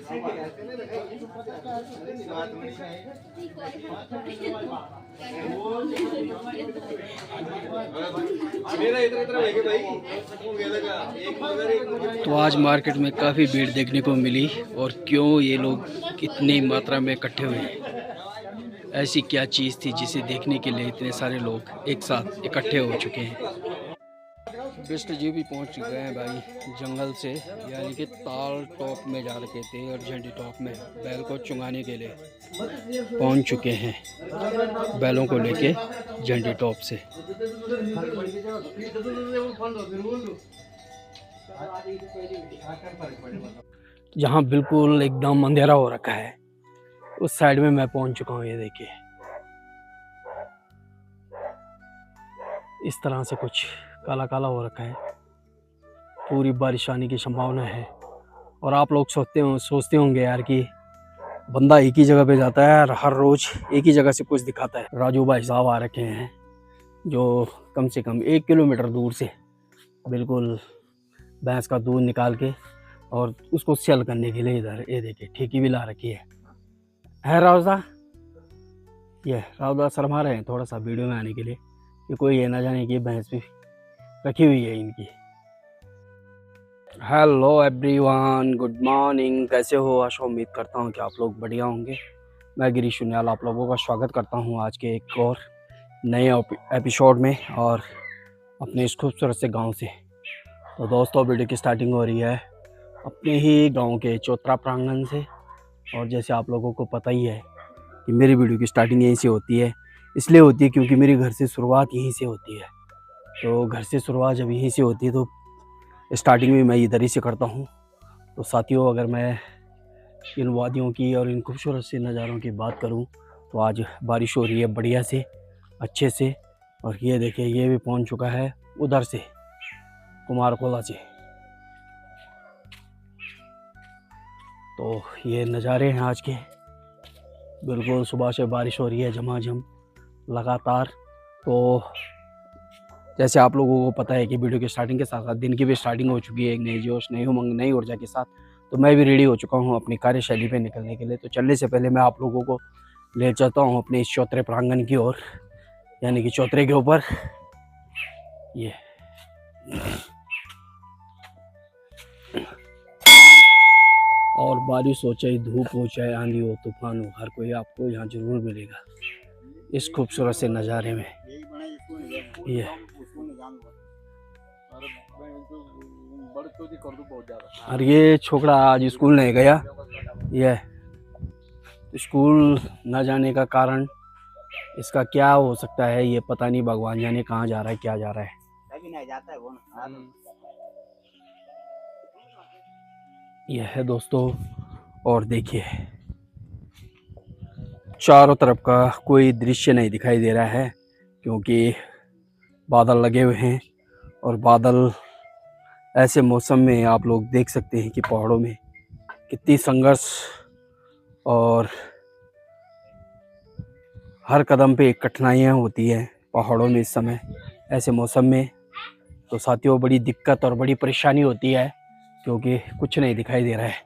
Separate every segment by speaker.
Speaker 1: तो आज मार्केट में काफ़ी भीड़ देखने को मिली। और क्यों ये लोग इतनी मात्रा में इकट्ठे हुए हैं, ऐसी क्या चीज़ थी जिसे देखने के लिए इतने सारे लोग एक साथ इकट्ठे हो चुके हैं। बिष्ट जी भी पहुंच चुके हैं भाई जंगल से, यानी कि ताल टॉप में जा रखे थे और झंडी टॉप में बैल को चुंगाने के लिए पहुंच चुके हैं, बैलों को लेके झंडी टॉप से। जहां बिल्कुल एकदम अंधेरा हो रखा है उस साइड में मैं पहुंच चुका हूं। ये देखिए इस तरह से कुछ काला काला हो रखा है, पूरी बारिश आने की संभावना है। और आप लोग सोचते होंगे यार कि बंदा एक ही जगह पे जाता है और हर रोज एक ही जगह से कुछ दिखाता है। राजू भाई साहब आ रखे हैं जो कम से कम 1 किलोमीटर दूर से बिल्कुल भैंस का दूध निकाल के और उसको सेल करने के लिए इधर ये देखिए ठेकी भी ला रखी है रावदा। ये रावदा शर्मा रहे हैं थोड़ा सा वीडियो में आने के लिए कि कोई ये ना जाने कि भैंस भी रखी हुई है इनकी। Hello everyone, good morning. कैसे हो? आशा उम्मीद करता हूँ कि आप लोग बढ़िया होंगे। मैं गिरीश सुन्याल आप लोगों का स्वागत करता हूँ आज के एक और नए एपिसोड में और अपने इस खूबसूरत से गांव से। तो दोस्तों वीडियो की स्टार्टिंग हो रही है अपने ही गांव के चौतरा प्रांगण से। और जैसे आप लोगों को पता ही है कि मेरी वीडियो की स्टार्टिंग यहीं से होती है, इसलिए होती है क्योंकि मेरी घर से शुरुआत यहीं से होती है। तो घर से शुरुआत जब यहीं से होती है तो स्टार्टिंग में मैं इधर ही से करता हूँ। तो साथियों अगर मैं इन वादियों की और इन खूबसूरत से नज़ारों की बात करूँ तो आज बारिश हो रही है बढ़िया से अच्छे से। और ये देखिए ये भी पहुँच चुका है उधर से कुमारकोला से। तो ये नज़ारे हैं आज के, बिल्कुल सुबह से बारिश हो रही है झमाझम लगातार। तो जैसे आप लोगों को पता है कि वीडियो की स्टार्टिंग के साथ साथ दिन की भी स्टार्टिंग हो चुकी है एक नई जोश नई उमंग नई ऊर्जा के साथ। तो मैं भी रेडी हो चुका हूँ अपनी कार्यशैली पे निकलने के लिए। तो चलने से पहले मैं आप लोगों को ले चलता हूँ अपने इस चौतरे प्रांगण की ओर, यानी कि चौतरे के ऊपर। ये और बारिश हो चाहे धूप हो चाहे आंधी हो तूफान हो, हर कोई आपको यहाँ जरूर मिलेगा इस खूबसूरत से नज़ारे में। ये और ये छोकरा आज स्कूल नहीं गया। ये स्कूल न जाने का कारण इसका क्या हो सकता है ये पता नहीं, भगवान जाने कहाँ जा रहा है क्या जा रहा है। यह है दोस्तों। और देखिए चारों तरफ का कोई दृश्य नहीं दिखाई दे रहा है क्योंकि बादल लगे हुए हैं। और बादल ऐसे मौसम में आप लोग देख सकते हैं कि पहाड़ों में कितनी संघर्ष और हर कदम पे कठिनाइयाँ होती है पहाड़ों में इस समय ऐसे मौसम में। तो साथियों बड़ी दिक्कत और बड़ी परेशानी होती है क्योंकि कुछ नहीं दिखाई दे रहा है।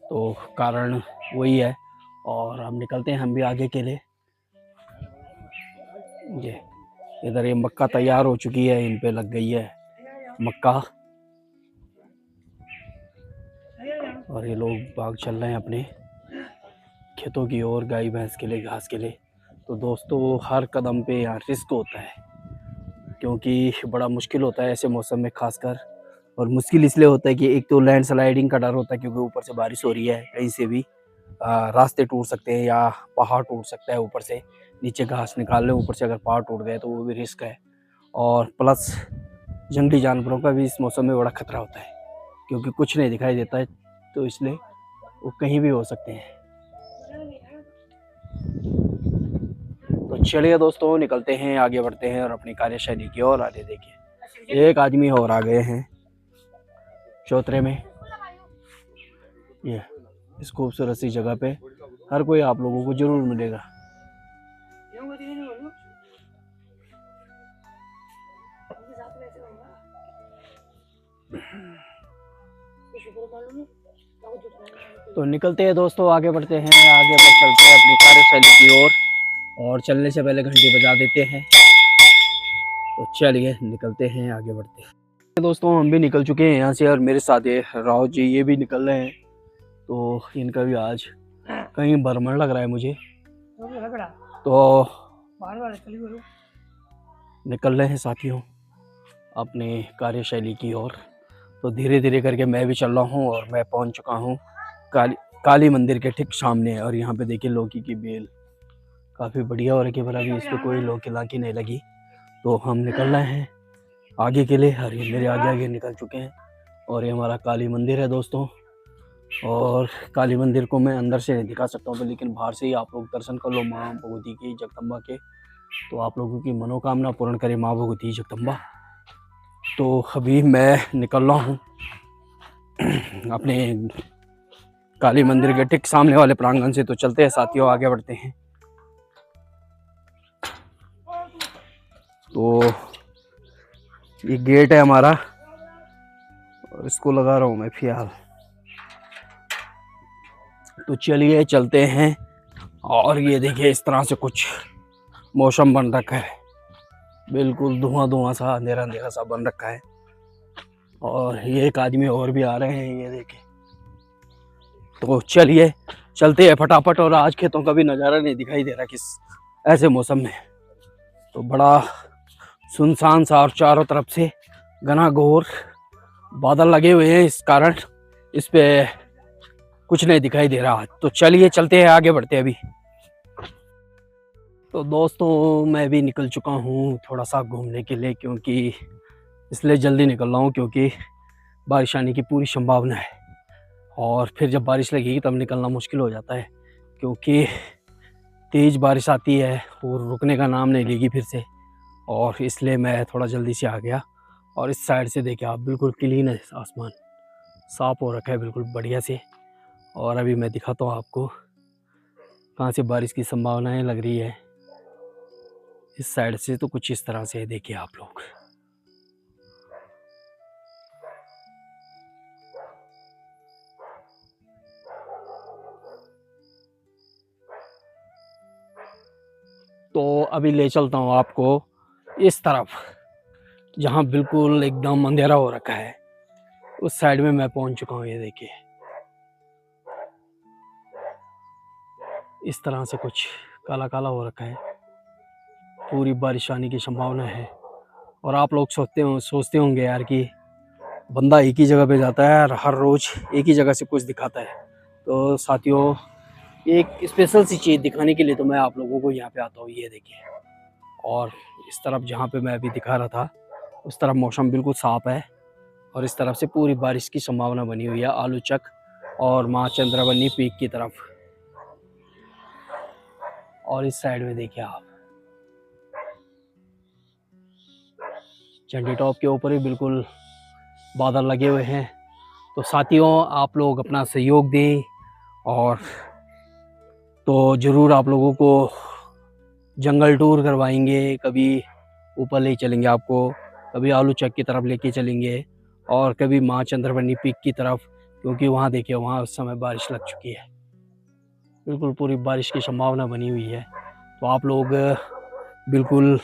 Speaker 1: तो कारण वही है। और हम निकलते हैं हम भी आगे के लिए। ये इधर ये मक्का तैयार हो चुकी है, इन पे लग गई है मक्का और ये लोग बाग चल रहे हैं अपने खेतों की ओर गाय भैंस के लिए घास के लिए। तो दोस्तों हर कदम पे यहाँ रिस्क होता है क्योंकि बड़ा मुश्किल होता है ऐसे मौसम में खासकर। और मुश्किल इसलिए होता है कि एक तो लैंड स्लाइडिंग का डर होता है क्योंकि ऊपर से बारिश हो रही है, कहीं से भी रास्ते टूट सकते हैं या पहाड़ टूट सकता है। ऊपर से नीचे घास निकाल लें, ऊपर से अगर पहाड़ टूट गए तो वो भी रिस्क है। और प्लस जंगली जानवरों का भी इस मौसम में बड़ा खतरा होता है क्योंकि कुछ नहीं दिखाई देता है, तो इसलिए वो कहीं भी हो सकते हैं। तो चलिए दोस्तों निकलते हैं आगे बढ़ते हैं और अपनी कार्यशैली की ओर आगे। देखिए एक आदमी और आ गए हैं चौतरे में। ये इस खूबसूरत सी जगह पे हर कोई आप लोगों को जरूर मिलेगा। तो निकलते हैं दोस्तों, आगे बढ़ते हैं, आगे बढ़ चलते हैं अपनी कार्यशैली की ओर। और चलने से पहले घंटी बजा देते हैं। तो चलिए निकलते हैं, आगे बढ़ते हैं दोस्तों। हम भी निकल चुके हैं यहाँ से और मेरे साथ ये राव जी ये भी निकल रहे हैं। तो इनका भी आज कहीं भ्रमण लग रहा है मुझे, तो निकल रहे हैं साथियों अपने कार्यशैली की ओर। तो धीरे धीरे करके मैं भी चल रहा हूँ और मैं पहुँच चुका हूँ काली मंदिर के ठीक सामने। और यहाँ पे देखिए लौकी की बेल काफ़ी बढ़िया हो रखी है, पर अभी इस पर कोई लौकी लाकी नहीं लगी। तो हम निकल रहे हैं आगे के लिए। और ये मेरे आगे आगे निकल चुके हैं और ये हमारा काली मंदिर है दोस्तों। और काली मंदिर को मैं अंदर से नहीं दिखा सकता हूँ, लेकिन बाहर से ही आप लोग दर्शन कर लो माँ भगवती की, जगदम्बा के। तो आप लोगों की मनोकामना पूर्ण करे माँ भगवती जगदम्बा। तो अभी मैं निकल रहा हूँ अपने काली मंदिर के ठीक सामने वाले प्रांगण से। तो चलते हैं साथियों, आगे बढ़ते हैं। तो ये गेट है हमारा और इसको लगा रहा हूँ मैं फिलहाल। तो चलिए चलते हैं। और ये देखिए इस तरह से कुछ मौसम बन रखा है, बिल्कुल धुआं धुआं सा, अंधेरा अंधेरा सा बन रखा है। और ये एक आदमी और भी आ रहे हैं, ये देखिए। तो चलिए चलते हैं फटाफट। और आज खेतों का भी नज़ारा नहीं दिखाई दे रहा किस ऐसे मौसम में। तो बड़ा सुनसान सा और चारों तरफ से घना घोर बादल लगे हुए हैं, इस कारण इस पे कुछ नहीं दिखाई दे रहा। तो चलिए चलते हैं, आगे बढ़ते हैं अभी। तो दोस्तों मैं भी निकल चुका हूँ थोड़ा सा घूमने के लिए, क्योंकि इसलिए जल्दी निकल रहा हूँ क्योंकि बारिश आने की पूरी संभावना है। और फिर जब बारिश लगेगी तब निकलना मुश्किल हो जाता है, क्योंकि तेज़ बारिश आती है और रुकने का नाम नहीं लेगी फिर से। और इसलिए मैं थोड़ा जल्दी से आ गया। और इस साइड से देखिए आप, बिल्कुल क्लीन है, आसमान साफ हो रखा है बिल्कुल बढ़िया से। और अभी मैं दिखाता हूँ आपको कहाँ से बारिश की संभावनाएं लग रही है। इस साइड से तो कुछ इस तरह से है, देखिए आप लोग। तो अभी ले चलता हूँ आपको इस तरफ, जहाँ बिल्कुल एकदम अंधेरा हो रखा है। उस साइड में मैं पहुँच चुका हूँ, ये देखिए इस तरह से कुछ काला काला हो रखा है, पूरी बारिश आने की संभावना है। और आप लोग सोचते होंगे यार कि बंदा एक ही जगह पे जाता है और हर रोज़ एक ही जगह से कुछ दिखाता है। तो साथियों एक स्पेशल सी चीज़ दिखाने के लिए तो मैं आप लोगों को यहाँ पे आता हूँ, ये देखिए। और इस तरफ जहाँ पे मैं अभी दिखा रहा था उस तरफ मौसम बिल्कुल साफ है और इस तरफ से पूरी बारिश की संभावना बनी हुई है, आलूचक और माँ चंद्रावनी पीक की तरफ। और इस साइड में देखिए आप, चंडी टॉप के ऊपर ही बिल्कुल बादल लगे हुए हैं। तो साथियों आप लोग अपना सहयोग दें, और तो ज़रूर आप लोगों को जंगल टूर करवाएंगे, कभी ऊपर ले चलेंगे आपको, कभी आलूचक की तरफ लेके चलेंगे, और कभी माँ चंद्रवनी पीक की तरफ, क्योंकि वहाँ देखिए वहाँ उस समय बारिश लग चुकी है, बिल्कुल पूरी बारिश की संभावना बनी हुई है। तो आप लोग बिल्कुल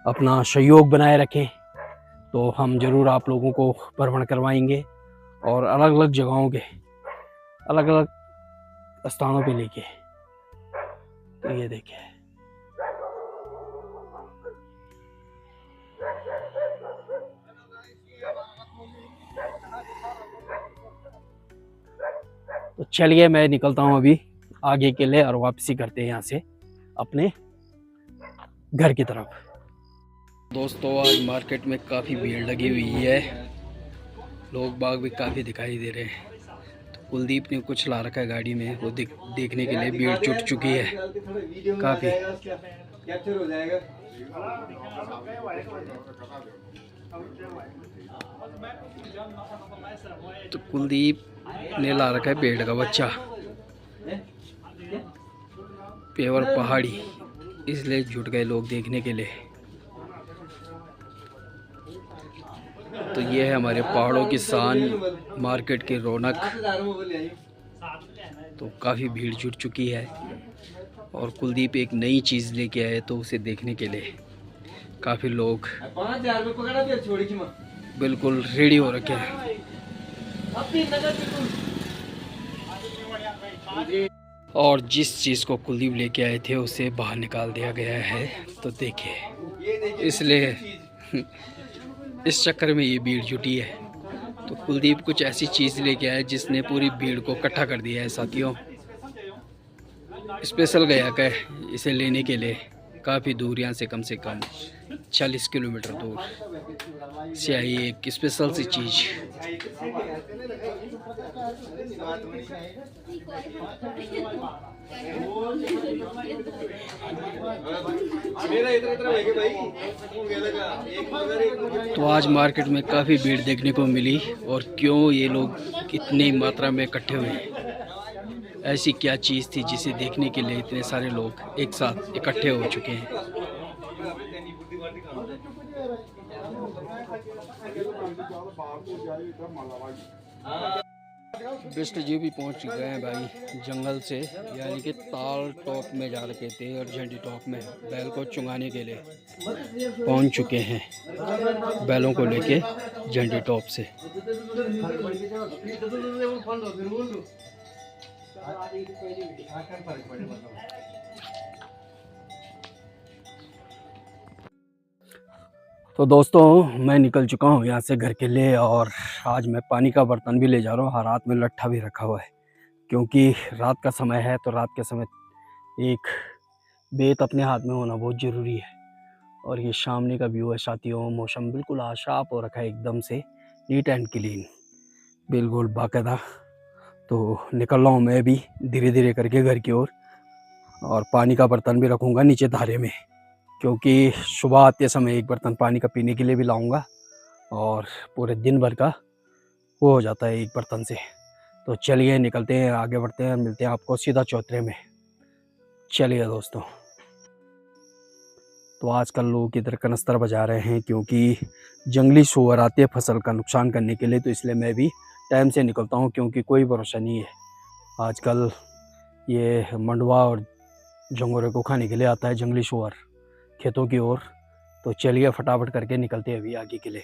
Speaker 1: अपना सहयोग बनाए रखें, तो हम ज़रूर आप लोगों को भ्रमण करवाएंगे और अलग अलग जगहों के अलग अलग स्थानों पे लेके। तो ये देखिए तो चलिए मैं निकलता हूँ अभी आगे के लिए और वापसी करते हैं यहाँ से अपने घर की तरफ। दोस्तों आज मार्केट में काफ़ी भीड़ लगी हुई है, लोग बाग भी काफ़ी दिखाई दे रहे हैं। तो कुलदीप ने कुछ ला रखा है गाड़ी में, वो देखने के लिए भीड़ जुट चुकी है काफ़ी। तो कुलदीप ने ला रखा है भेड़ का बच्चा, पेवर पहाड़ी, इसलिए जुट गए लोग देखने के लिए। तो ये है हमारे पहाड़ों की शान, मार्केट की रौनक। तो काफ़ी भीड़ जुट चुकी है और कुलदीप एक नई चीज़ लेके आए तो उसे देखने के लिए काफ़ी लोग बिल्कुल रेडी हो रखे हैं। और जिस चीज़ को कुलदीप लेके आए थे उसे बाहर निकाल दिया गया है, तो देखिए इसलिए इस चक्कर में ये भीड़ जुटी है। तो कुलदीप कुछ ऐसी चीज़ लेके आए जिसने पूरी भीड़ को इकट्ठा कर दिया है साथियों। स्पेशल गया है इसे लेने के लिए, काफ़ी दूर यहाँ से कम 40 किलोमीटर दूर से आई एक स्पेशल सी चीज़। तो आज मार्केट में काफ़ी भीड़ देखने को मिली, और क्यों ये लोग इतनी मात्रा में इकट्ठे हुए, ऐसी क्या चीज़ थी जिसे देखने के लिए इतने सारे लोग एक साथ इकट्ठे हो चुके हैं। बेस्ट जी भी पहुंच चुके हैं भाई जंगल से, यानी कि ताल टॉप में जा रखे थे और झंडी टॉप में बैल को चुंगाने के लिए पहुंच चुके हैं, बैलों को लेके झंडी टॉप से। तो दोस्तों मैं निकल चुका हूँ यहाँ से घर के लिए, और आज मैं पानी का बर्तन भी ले जा रहा हूँ, हाथ में लट्ठा भी रखा हुआ है, क्योंकि रात का समय है। तो रात के समय एक बेत अपने हाथ में होना बहुत ज़रूरी है। और ये सामने का व्यू है साथियों, मौसम बिल्कुल साफ हो रखा है, एकदम से नीट एंड क्लीन, बिल्कुल बाकायदा। तो निकल रहा हूँ मैं भी धीरे धीरे करके घर की ओर, और पानी का बर्तन भी रखूँगा नीचे धारे में, क्योंकि सुबह आते समय एक बर्तन पानी का पीने के लिए भी लाऊंगा, और पूरे दिन भर का वो हो जाता है एक बर्तन से। तो चलिए निकलते हैं, आगे बढ़ते हैं, मिलते हैं आपको सीधा चौतरे में। चलिए दोस्तों। तो आजकल लोग इधर कनस्तर बजा रहे हैं, क्योंकि जंगली सूअर आते हैं फसल का नुकसान करने के लिए, तो इसलिए मैं भी टाइम से निकलता हूँ, क्योंकि कोई भरोसा नहीं है। आजकल ये मंडवा और झंगोरे को खाने के लिए आता है जंगली सूअर खेतों की ओर। तो चलिए फटाफट करके निकलते हैं अभी आगे के लिए।